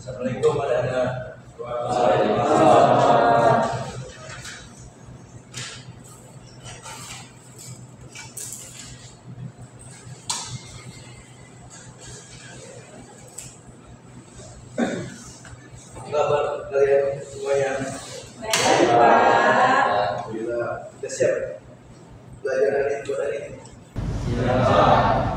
Assalamualaikum warahmatullahi wabarakatuh. Kabar kalian semuanya? Baik, Pak. Alhamdulillah. Sudah siap belajar hari ini? Siap.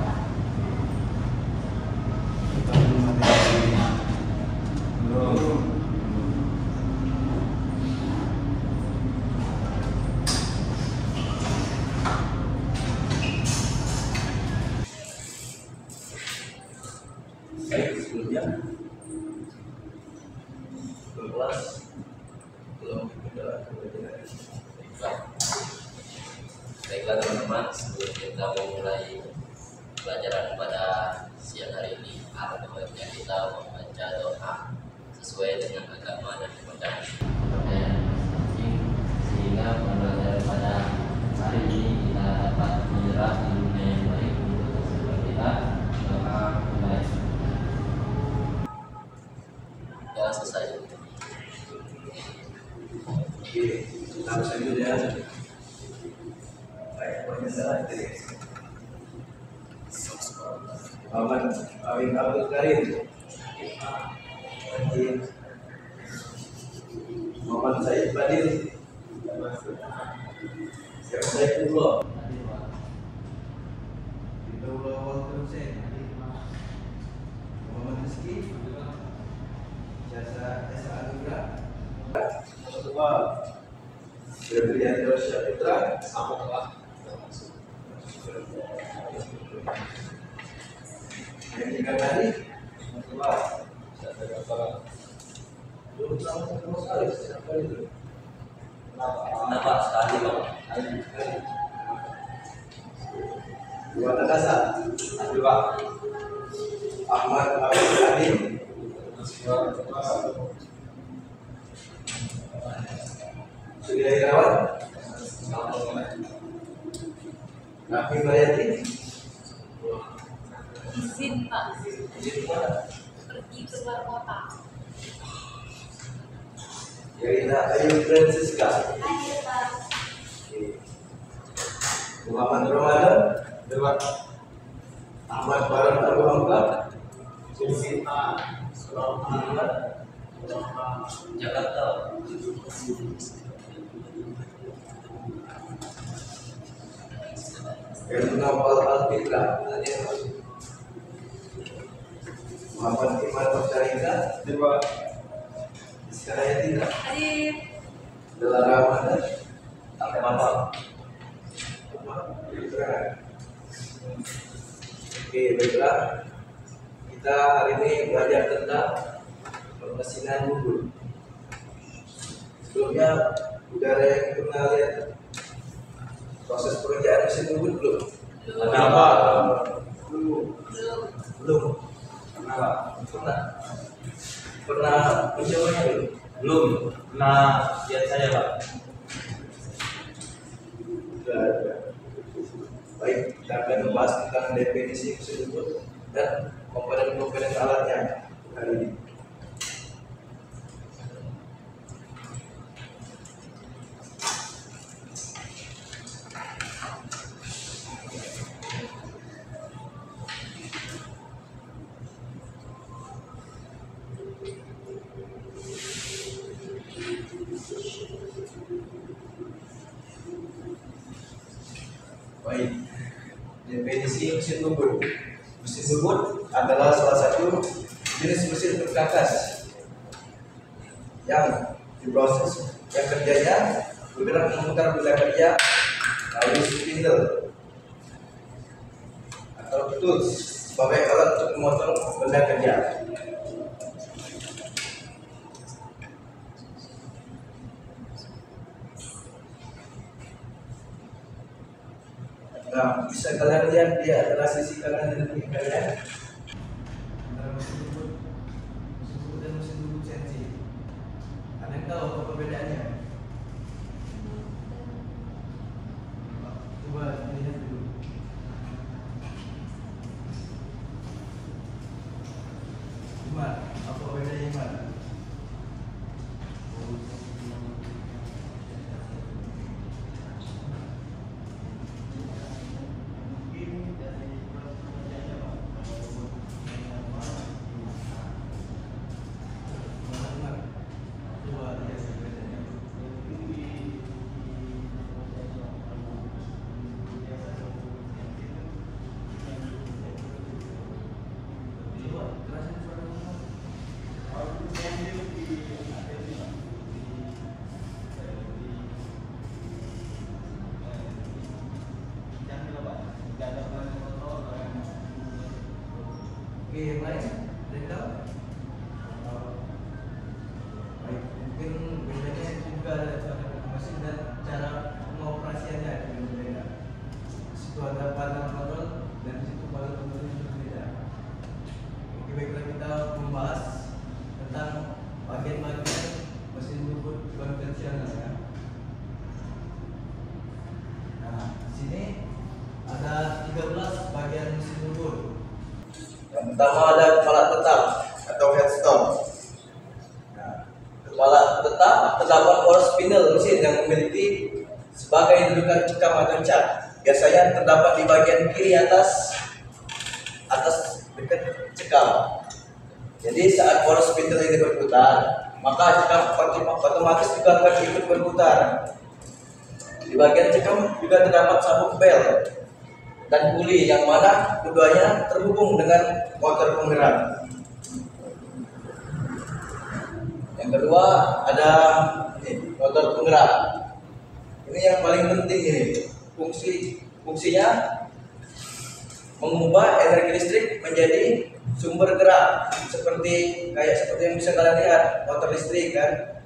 Baik, sebelumnya kelas belum Baiklah teman-teman, sebelum kita memulai pelajaran pada siang hari ini, alangkah baiknya kita membaca doa sesuai dengan agama dan kepercayaan masing-masing, sehingga pembelajaran pada hari ini kita dapat menyerap ilmu yang baik untuk kesehatan kita. Doa mulai. Doa selesai. Oke, langsung saja ya. Baik, permisalan dari Muhammad Awin Abdul Karim, Muhammad Said Badil, Syekh Saifullah, Hidayatullah Wal Hussein, Muhammad Rizki, Jasa Esa Anugrah, Febrianto Syafitra, yang tiga kali, belum sama sekali, siapa itu? Kenapa sekali Bang? Dua Nakasa, dua Ahmad Abdul Halim, Surya Irawan, Nafi Bayati, Izin, Pak. izin mana? Pergi keluar kota. Yarina Ayu Francisca, Hadir, Pak. Muhammad Ramadan, dua Ahmad Baran Abu Hamka, Jakarta. Ernawal Al-Fitra, Muhammad Iman Masarina, dua Iskarayatina, Hadir. Dela Ramadan, Apa? Oke, baiklah. Kita hari ini belajar tentang pemesinan bubur. Sebelumnya, udah ada yang pernah lihat proses pekerjaan mesin bubur belum? Kenapa? Belum. Kenapa? Pernah mencobanya belum? Belum. Pernah lihat saya Pak. Sudah. Baik, kita akan membahas tentang definisi mesin bubur dan komponen-komponen alatnya hari ini. Baik, definisi mesin bubur. Mesin bubur adalah salah satu jenis mesin perkakas yang diproses, yang kerjanya bergerak memutar benda kerja melalui spindle atau tools sebagai alat untuk memotong benda kerja. Nah, bisa kalian lihat di antara sisi kanan dan kiri kalian antara mesin bubur dan mesin bubur CNC. Kalian tahu apa perbedaannya? Coba lihat dulu. Cuma apa Apa bedanya mana? Oke, yang lain ada baik, mungkin bedanya juga ada mesin dan cara pengoperasiannya juga berbeda. Di situ ada panel kontrol dan di situ panel kontrolnya berbeda. Oke, baiklah kita membahas tentang bagian-bagian mesin bubut konvensional ya. Nah, di sini ada 13 bagian mesin bubut. Yang pertama ada kepala tetap atau headstone. Nah, kepala tetap terdapat power spindle mesin yang memiliki sebagai dudukan cekam atau cat. Biasanya terdapat di bagian kiri atas dekat cekam. Jadi saat power spindle ini berputar, maka cekam otomatis juga akan ikut berputar. Di bagian cekam juga terdapat sabuk bel dan puli yang mana keduanya terhubung dengan motor penggerak. Yang kedua ada motor penggerak. Ini yang paling penting ini. Fungsinya mengubah energi listrik menjadi sumber gerak seperti yang bisa kalian lihat motor listrik kan.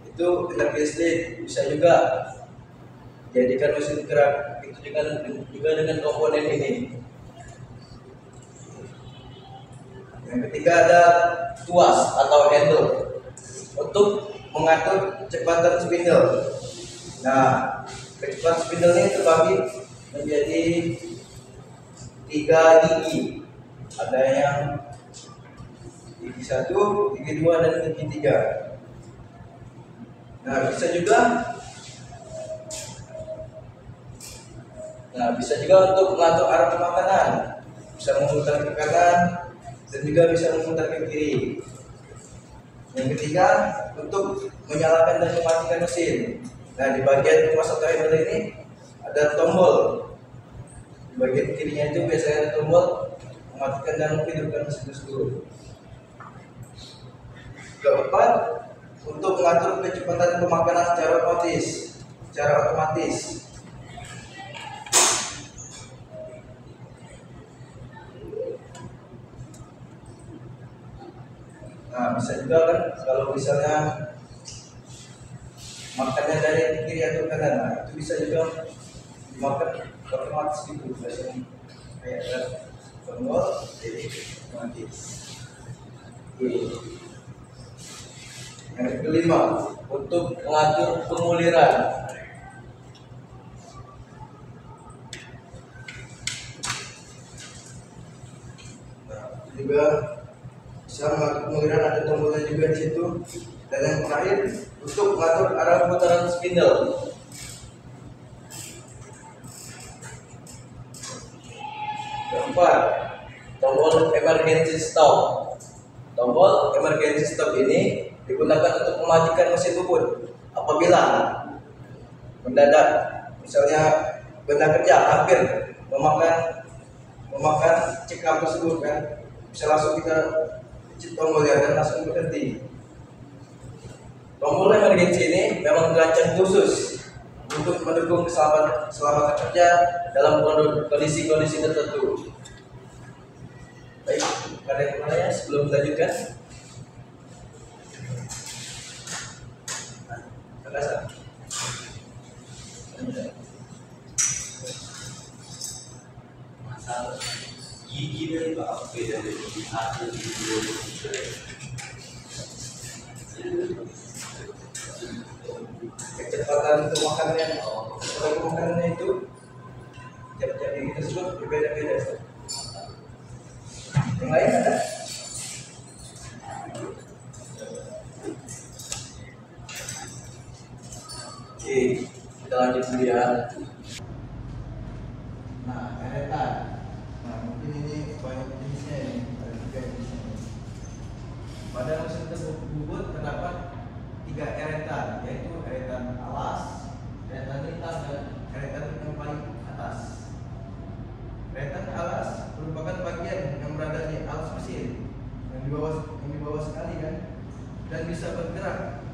Itu energi listrik bisa juga jadikan mesin gerak. Itu juga dengan komponen ini. Yang ketiga ada tuas atau handle untuk mengatur kecepatan spindle. Nah, kecepatan spindle ini terbagi menjadi 3 gigi. Ada yang gigi 1, gigi 2 dan gigi 3. Nah, bisa juga untuk mengatur arah pemakanan, bisa memutar ke kanan dan juga bisa memutar ke kiri. Yang ketiga untuk menyalakan dan mematikan mesin. Nah, di bagian tuas atau handle ini ada tombol. Di bagian kirinya itu biasanya ada tombol mematikan dan menghidupkan mesin tersebut. Keempat, untuk mengatur kecepatan pemakanan secara otomatis. Nah, bisa juga kan kalau misalnya makannya dari kiri atau kanan, nah itu bisa juga dimakan otomatis gitu, biasanya kayak tombol jadi otomatis. Yang kelima, untuk mengatur penguliran. Nah, juga bisa mengatur penguliran, ada tombolnya juga di situ. Dan yang terakhir untuk mengatur arah putaran spindle. Keempat, tombol emergency stop. Tombol emergency stop ini digunakan untuk mematikan mesin bubut apabila mendadak, misalnya benda kerja hampir memakan cekam tersebut kan, bisa langsung kita pencet tombol dan langsung berhenti. Tombol emergency ini memang dirancang khusus untuk mendukung keselamatan kerja dalam kondisi tertentu. Baik, ada yang mana ya sebelum dilanjutkan? Terasa? Masalah gigi dari bawah beda dari gigi 1, gigi 2, gigi 3. Kecepatan untuk makanannya itu tiap-tiap gigi tersebut berbeda-beda. Yang lain ada? lanjut dulu ya. Nah, eretan. Nah, mungkin ini banyak jenisnya ini, ada 3 jenisnya. Pada mesin tersebut bubut terdapat 3 eretan, yaitu eretan alas, eretan lintang, dan eretan yang paling atas. Eretan alas merupakan bagian yang berada di alas mesin, yang di bawah sekali kan, dan bisa bergerak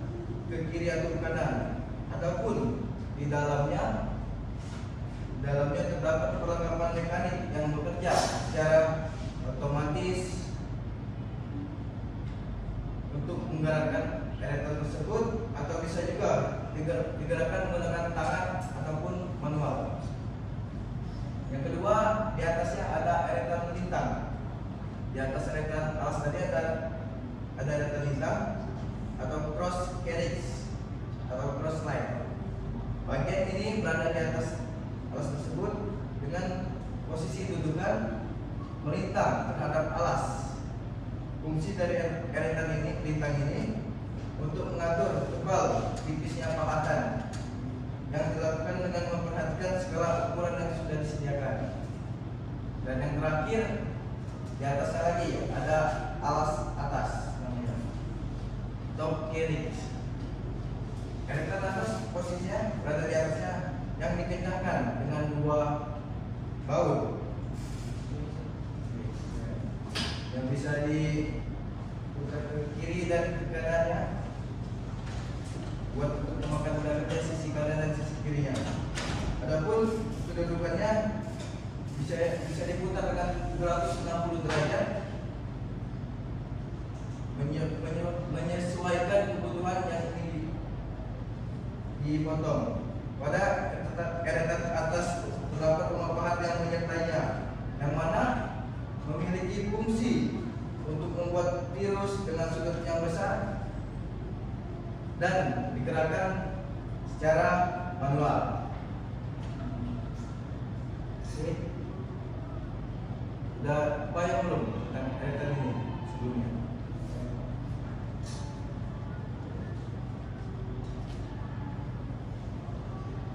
ke kiri atau ke kanan, ataupun di dalamnya terdapat perlengkapan mekanik yang bekerja secara otomatis untuk menggerakkan eretan tersebut, atau bisa juga digerakkan menggunakan tangan ataupun manual. Yang kedua, di atasnya ada eretan lintang. Di atas eretan alas tadi ada eretan lintang atau cross carriage atau cross line. Bagian ini berada di atas alas tersebut dengan posisi dudukan melintang terhadap alas. Fungsi dari eretan ini, lintang ini, untuk mengatur tebal tipisnya pahatan yang dilakukan dengan memperhatikan skala ukuran yang sudah disediakan. Dan yang terakhir, di atasnya lagi ada alas atas namanya top carriage. Eretan atas posisinya berada di atasnya yang dikencangkan dengan 2 baut yang bisa diputar ke kiri dan ke kanannya buat untuk memakan udara sisi kanan dan sisi kirinya. Adapun kedudukannya bisa diputar dengan 360 derajat menyesuaikan kebutuhan yang ingin dipotong. Pada eretan atas terdapat pengopahan yang menyertainya, yang mana memiliki fungsi untuk membuat tirus dengan sudut yang besar dan digerakkan secara manual. Ini udah banyak belum tentang eretan ini sebelumnya?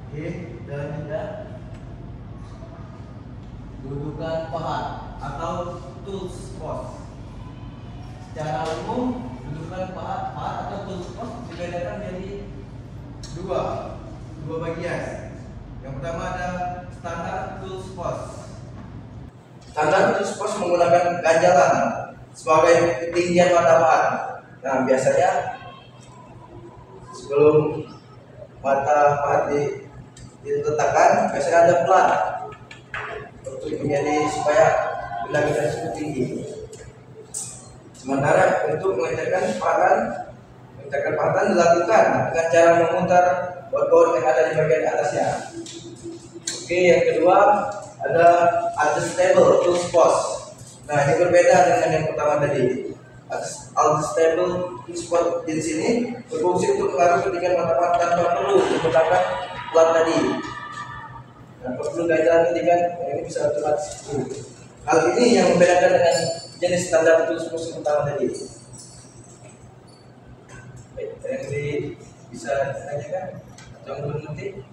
Oke, dan juga dudukan pahat atau tools post. Secara umum, dudukan pahat atau tools post dibedakan menjadi dua bagian. Yang pertama ada standar tools post. Standar tools post menggunakan ganjalan sebagai ketinggian mata pahat. Nah, biasanya sebelum mata pahat diletakkan, biasanya ada plat untuk menjadi supaya benda kita cukup tinggi. Sementara untuk mengencangkan pahatan dilakukan dengan cara memutar baut-baut yang ada di bagian atasnya. Oke, yang kedua ada adjustable tools post. Nah, ini berbeda dengan yang pertama tadi. Adjustable tools post di sini berfungsi untuk mengatur ketinggian mata pahat tanpa perlu menggunakan plat tadi. Nah, perlu ganjalan tadi kan, ini bisa otomatis. Hal ini yang membedakan dengan jenis standar tools post yang pertama tadi. Yang bisa ditanyakan atau belum nanti?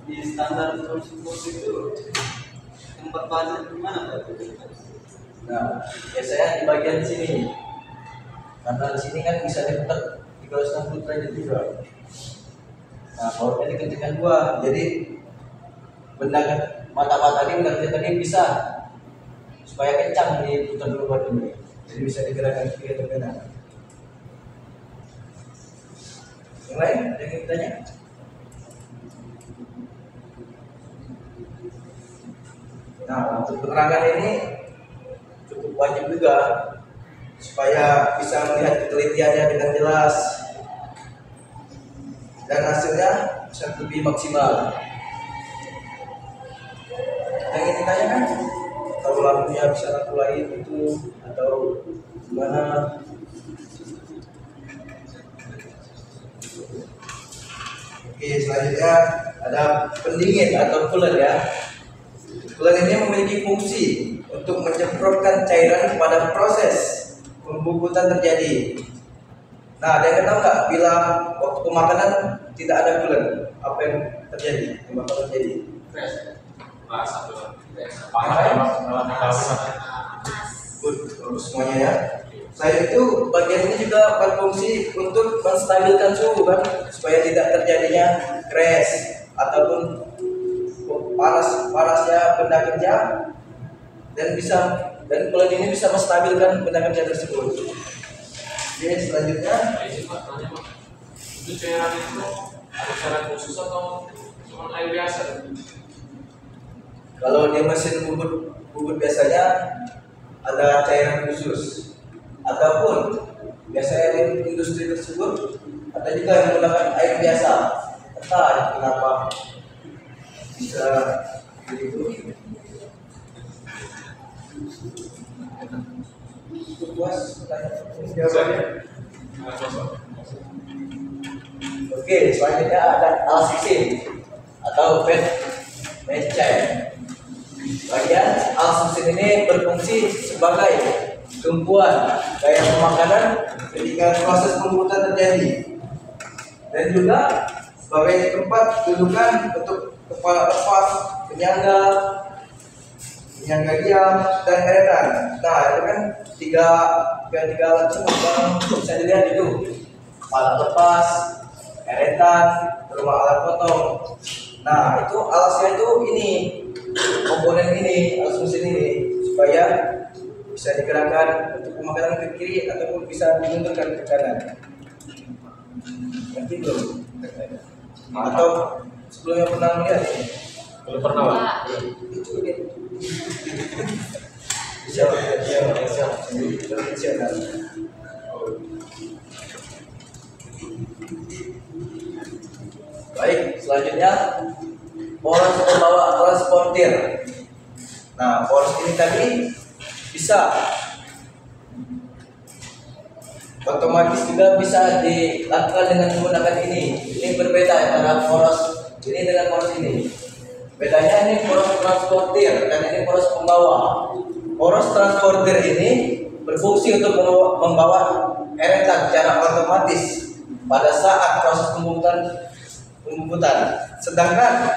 Di standar tools post itu tempat bahannya di mana? Nah, biasanya di bagian sini. Karena di sini kan bisa diputar 360 derajat juga. Nah, bautnya dikencangkan 2, jadi benda mata tadi bisa supaya kencang diputar dulu baut ini. Jadi bisa digerakkan kiri atau kanan. Yang lain ada yang ditanya? Nah, untuk penerangan ini cukup wajib juga supaya bisa melihat ketelitiannya dengan jelas dan hasilnya bisa lebih maksimal. Yang ingin ditanyakan, kalau lampunya bisa lampu lain itu atau gimana? Oke, selanjutnya ada pendingin atau cooler ya. Cooler ini memiliki fungsi untuk menyemprotkan cairan pada proses pembubutan terjadi. Nah, ada yang tahu nggak bila waktu pemakanan tidak ada cooler? apa yang terjadi, yang bakal terjadi? Good, bagus semuanya ya. Selain itu, bagian ini juga berfungsi untuk menstabilkan suhu kan, supaya tidak terjadinya crash ataupun panasnya benda kerja, dan bulan ini bisa menstabilkan benda kerja tersebut. Oke, selanjutnya Itu cairan itu ada cairan khusus atau cuma air biasa? kalau di mesin bubut biasanya ada cairan khusus, ataupun biasanya di industri tersebut ada juga yang menggunakan air biasa. Entah kenapa bisa begitu. Puas jawabannya. Oke, selanjutnya ada alas susin atau bed chair. Bagian alas susin ini berfungsi sebagai tumpuan daya pemakanan ketika proses pembuatan terjadi, dan juga sebagai tempat dudukan untuk kepala lepas, penyangga diam, dan eretan. Nah, itu kan tiga alat semua yang bisa dilihat itu: kepala lepas, eretan, rumah alat potong. Nah, itu alasnya itu ini, komponen ini, alas mesin ini, supaya bisa digerakkan untuk pemakanan ke kiri ataupun bisa dimundurkan ke kanan. Nanti belum? Atau sebelumnya pernah melihat? Belum pernah, Pak. Itu dia. Bisa. Baik, selanjutnya poros pembawa transportir. Nah, poros ini tadi bisa otomatis juga bisa dilakukan dengan menggunakan ini. Ini berbeda antara poros ini dengan poros ini. Bedanya ini poros transportir dan ini poros pembawa. Poros transportir ini berfungsi untuk membawa eretan secara otomatis pada saat proses pembubutan. Sedangkan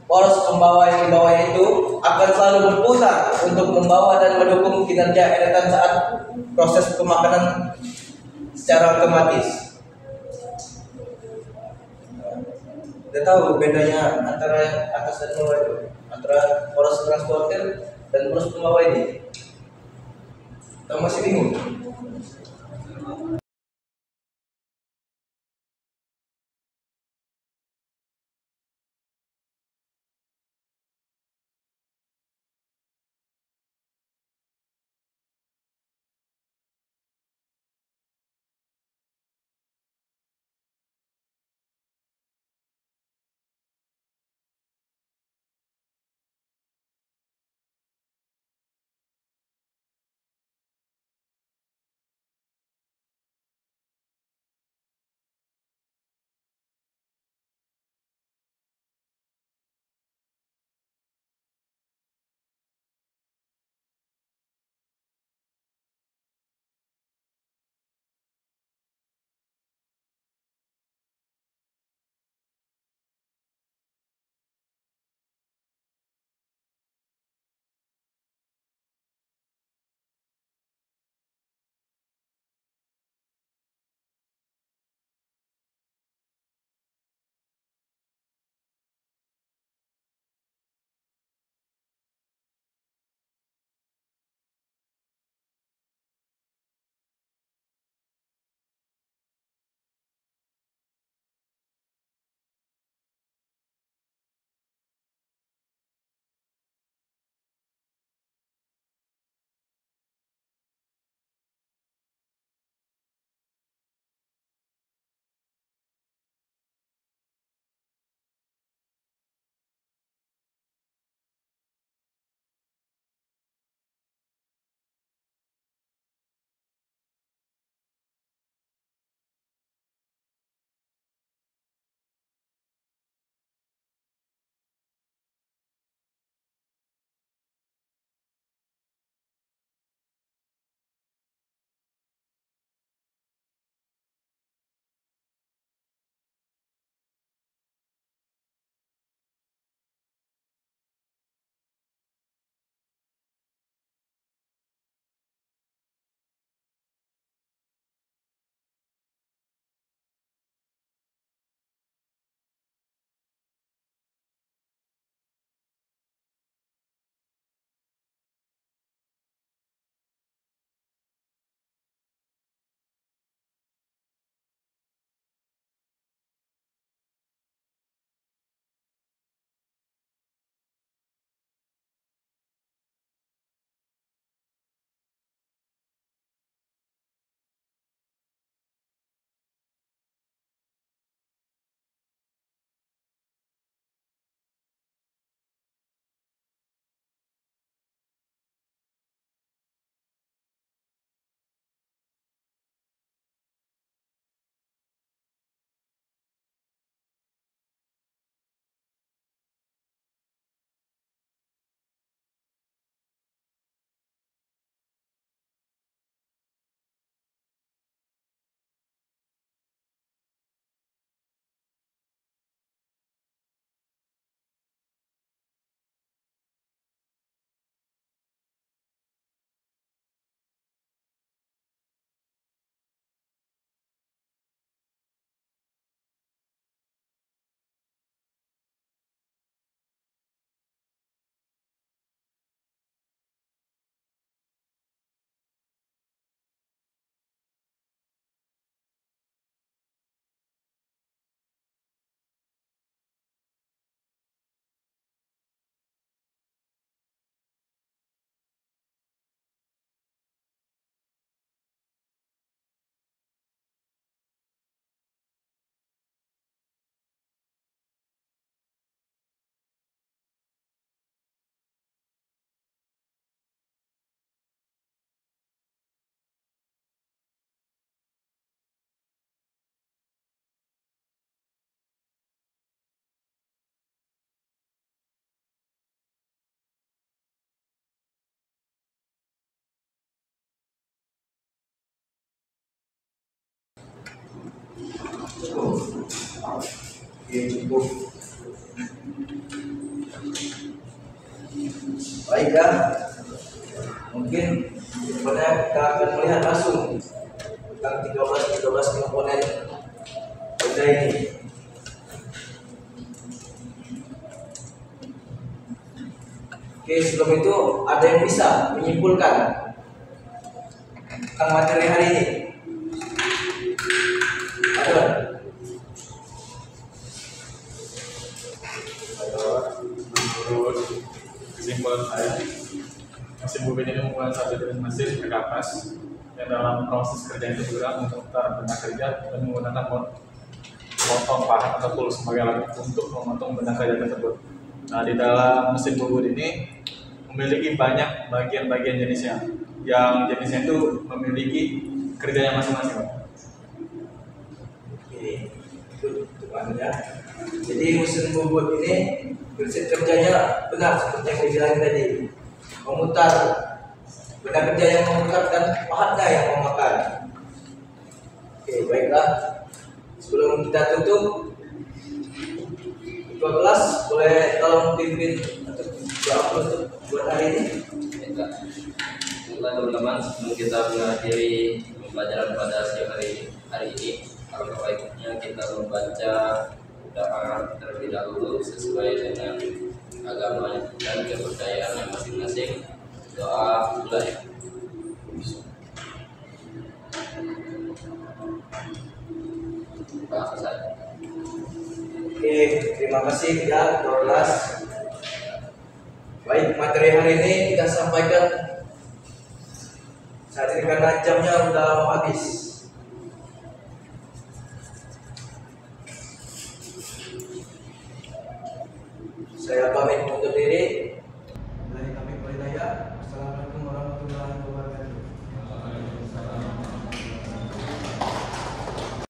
poros pembawa yang di bawah itu akan selalu berputar untuk membawa dan mendukung kinerja eretan saat proses pemakanan secara otomatis. Udah tahu bedanya antara atas dan bawah itu, antara poros transporter dan poros pembawa ini? Atau masih bingung? Oke, cukup. Baik ya. Mungkin kedepannya kita akan melihat langsung tentang 13 komponen benda ini. Oke, sebelum itu ada yang bisa menyimpulkan tentang materi hari ini? Ada? Menurut kesimpulan saya, mesin bobin ini merupakan satu jenis mesin pekapas yang dalam proses kerja itu bergerak memutar benda kerja dan menggunakan potong pahat atau tool sebagai alat untuk memotong benda kerja tersebut. Nah, di dalam mesin bobot ini memiliki banyak bagian-bagian jenisnya, yang jenisnya itu memiliki kerjanya masing-masing. Oke, itu temannya. Jadi mesin bobot ini prinsip kerjanya benar seperti yang dibilang tadi, memutar benda kerja yang memutar dan pahatnya yang memakan. Oke, baiklah. Sebelum kita tutup, ketua kelas boleh tolong pimpin untuk doa penutup buat hari ini. Baiklah. Baiklah teman-teman, sebelum kita mengakhiri pembelajaran pada siang hari ini, alangkah baiknya kita membaca doa terlebih dahulu sesuai dengan agama dan kepercayaan yang masing-masing. Doa mulai. Bahasa saya. Oke, terima kasih ya ketua kelas. Baik, materi hari ini kita sampaikan saat ini karena jamnya udah mau habis. Saya pamit undur diri.